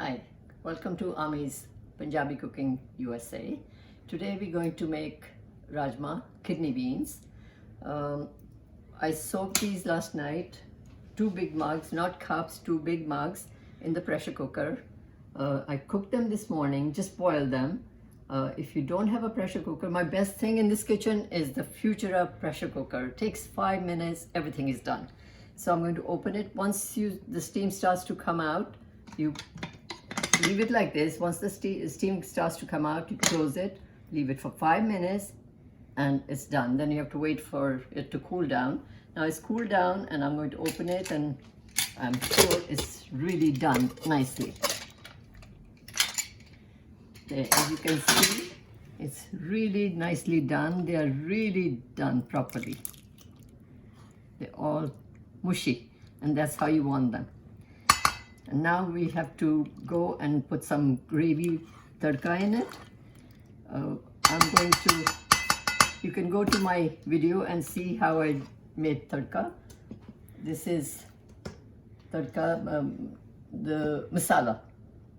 Hi, welcome to Ami's Punjabi Cooking USA. Today we're going to make Rajma, kidney beans. I soaked these last night, 2 big mugs, not cups, 2 big mugs in the pressure cooker. I cooked them this morning, just boiled them. If you don't have a pressure cooker, my best thing in this kitchen is the Futura pressure cooker. It takes 5 minutes, everything is done. So I'm going to open it. Once the steam starts to come out, you leave it like this. Once the steam starts to come out, you close it, leave it for 5 minutes, and it's done. Then you have to wait for it to cool down. Now it's cooled down, and I'm going to open it, and I'm sure it's really done nicely. There, as you can see, it's really nicely done. They are really done properly. They're all mushy, and that's how you want them. And now we have to go and put some gravy tadka in it. You can go to my video and see how I made tadka. This is tadka, the masala,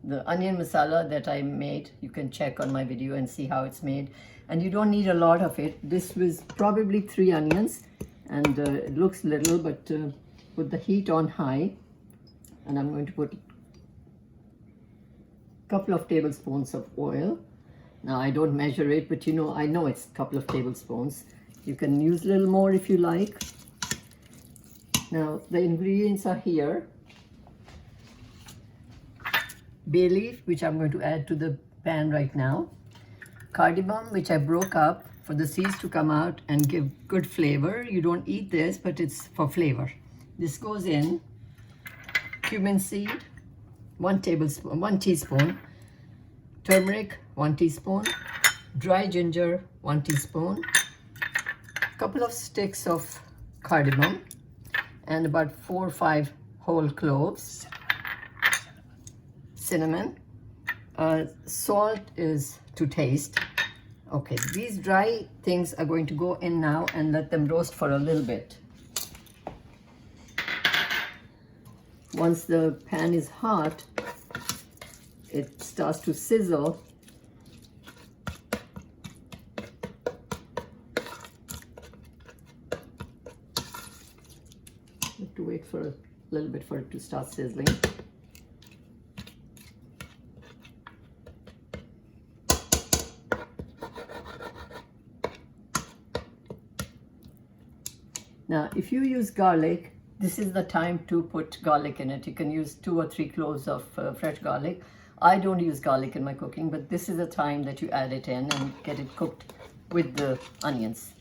the onion masala that I made. You can check on my video and see how it's made. And you don't need a lot of it. This was probably 3 onions, and it looks little, but put the heat on high. And I'm going to put a couple of tablespoons of oil. Now I don't measure it, but I know it's a couple of tablespoons. You can use a little more if you like. Now the ingredients are here. Bay leaf, which I'm going to add to the pan right now. Cardimom, which I broke up for the seeds to come out and give good flavor. You don't eat this, but it's for flavor. This goes in. Cumin seed, 1 teaspoon, turmeric, 1 teaspoon, dry ginger, 1 teaspoon, a couple of sticks of cardamom, and about 4 or 5 whole cloves, cinnamon, salt is to taste. Okay, these dry things are going to go in now and let them roast for a little bit. Once the pan is hot, it starts to sizzle. You have to wait for a little bit for it to start sizzling. Now, if you use garlic, this is the time to put garlic in it. You can use 2 or 3 cloves of fresh garlic. I don't use garlic in my cooking, but this is the time that you add it in and get it cooked with the onions,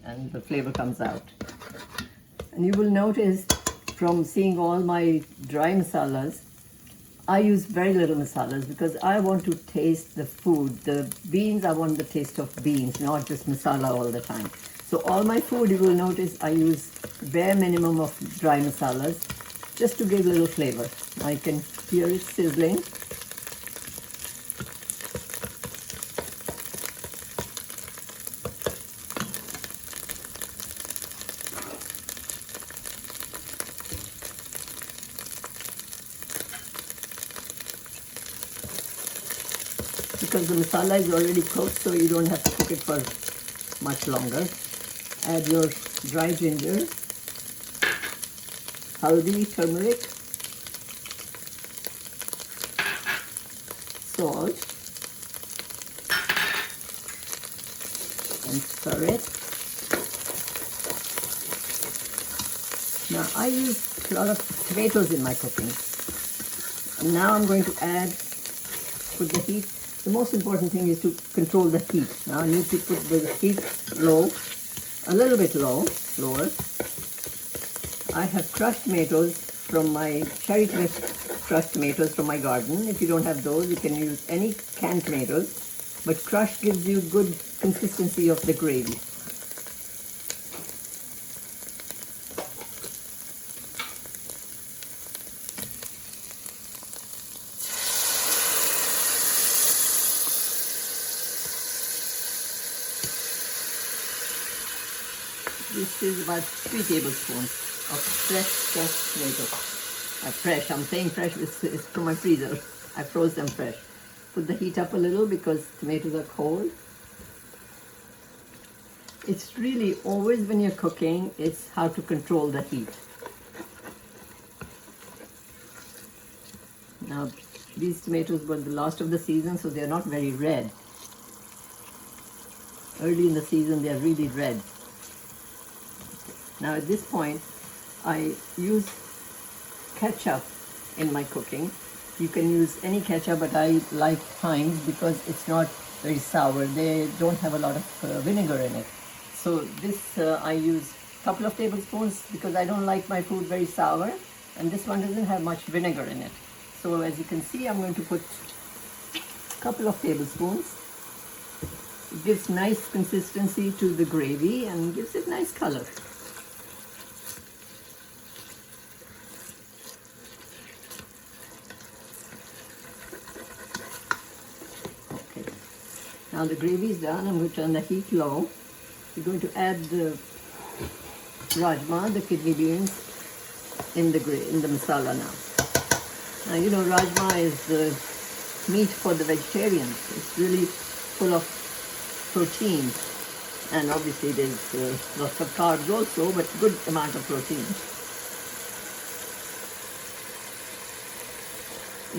and the flavor comes out. And you will notice from seeing all my dry masalas, I use very little masalas because I want to taste the food. The beans, I want the taste of beans, not just masala all the time. So all my food, you will notice I use bare minimum of dry masalas just to give a little flavor. Now you can hear it sizzling. Because the masala is already cooked, so you don't have to cook it for much longer. Add your dry ginger, haldi, turmeric, salt, and stir it. Now I use a lot of tomatoes in my cooking. And now I'm going to put the heat. The most important thing is to control the heat. Now I need to put the heat low. A little bit lower. I have crushed tomatoes from my cherry crushed tomatoes from my garden. If you don't have those, you can use any canned tomatoes, but crushed gives you good consistency of the gravy. This is about 3 tablespoons of fresh tomatoes. Fresh, I'm saying fresh, it's from my freezer. I froze them fresh. Put the heat up a little because tomatoes are cold. It's really always when you're cooking, it's how to control the heat. Now, these tomatoes were the last of the season, so they're not very red. Early in the season, they're really red. Now, at this point, I use ketchup in my cooking. You can use any ketchup, but I like Heinz because it's not very sour. They don't have a lot of vinegar in it. So this I use a couple of tablespoons because I don't like my food very sour, and this one doesn't have much vinegar in it. So as you can see, I'm going to put a couple of tablespoons. It gives nice consistency to the gravy and gives it nice color. Okay. Now the gravy is done. I'm going to turn the heat low. We're going to add the rajma, the kidney beans, in the masala now. Now, you know, rajma is the meat for the vegetarians. It's really full of protein, and obviously there's lots of carbs also, but good amount of protein.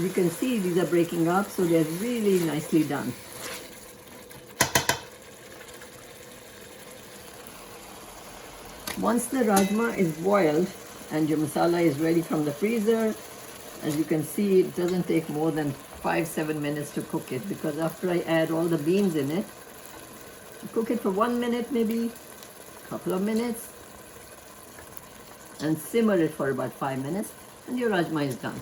You can see these are breaking up, so they're really nicely done. Once the rajma is boiled and your masala is ready from the freezer, as you can see, it doesn't take more than 5-7 minutes to cook it, because after I add all the beans in it, you cook it for 1 minute, maybe a couple of minutes, and simmer it for about 5 minutes, and your rajma is done.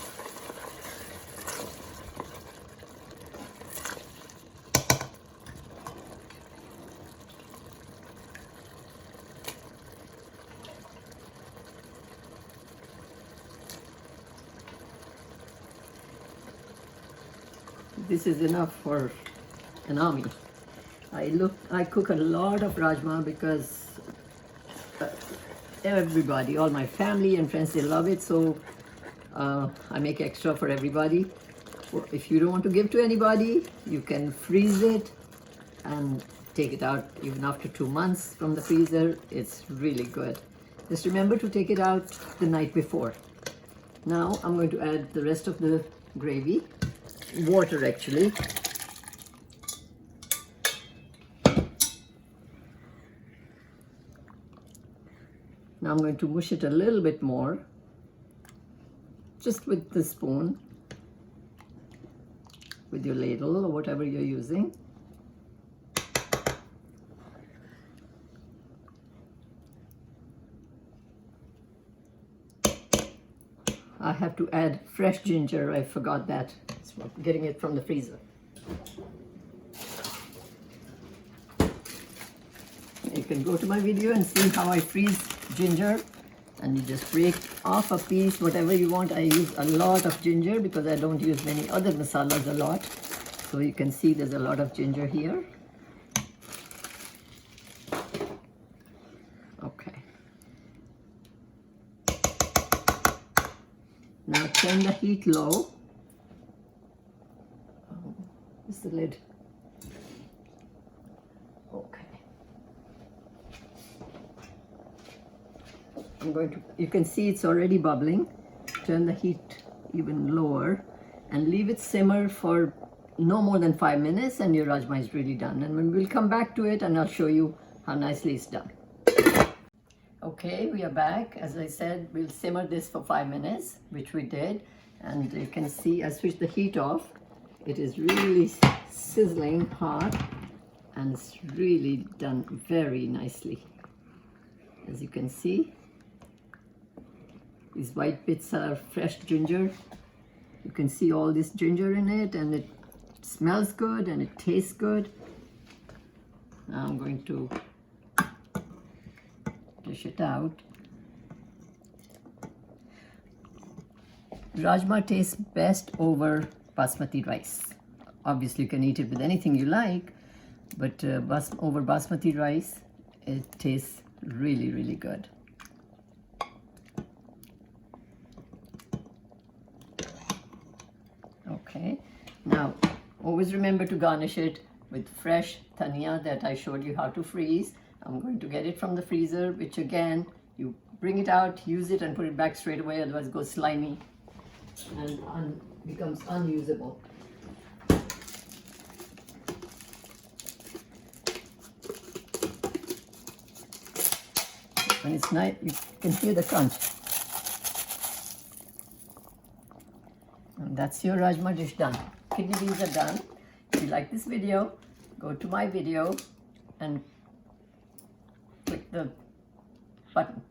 This is enough for an army. I cook a lot of rajma because everybody, all my family and friends, they love it. So I make extra for everybody. If you don't want to give to anybody, you can freeze it and take it out even after 2 months from the freezer. It's really good. Just remember to take it out the night before. Now I'm going to add the rest of the gravy. Water actually. Now I'm going to mush it a little bit more, just with the spoon, with your ladle or whatever you're using. I have to add fresh ginger. I forgot that. So I'm getting it from the freezer. You can go to my video and see how I freeze ginger, and you just break off a piece, whatever you want. I use a lot of ginger because I don't use many other masalas a lot. So you can see there's a lot of ginger here. Okay. Now turn the heat low. Is the lid? Okay. I'm going to, you can see it's already bubbling. Turn the heat even lower and leave it simmer for no more than 5 minutes, and your rajma is really done. And we'll come back to it and I'll show you how nicely it's done. Okay, we are back. As I said, we'll simmer this for 5 minutes, which we did. And you can see I switched the heat off. It is really sizzling hot, and it's really done very nicely. As you can see, these white bits are fresh ginger. You can see all this ginger in it, and it smells good and it tastes good. Now I'm going to dish it out. Rajma tastes best over basmati rice. Obviously you can eat it with anything you like, but over basmati rice it tastes really, really good. Okay. Okay, now always remember to garnish it with fresh dhania that I showed you how to freeze. I'm going to get it from the freezer, which again, you bring it out, use it and put it back straight away, otherwise it goes slimy and becomes unusable. When it's nice, you can hear the crunch. And that's your Rajma dish done. Kidney beans are done. If you like this video, go to my video and click the button.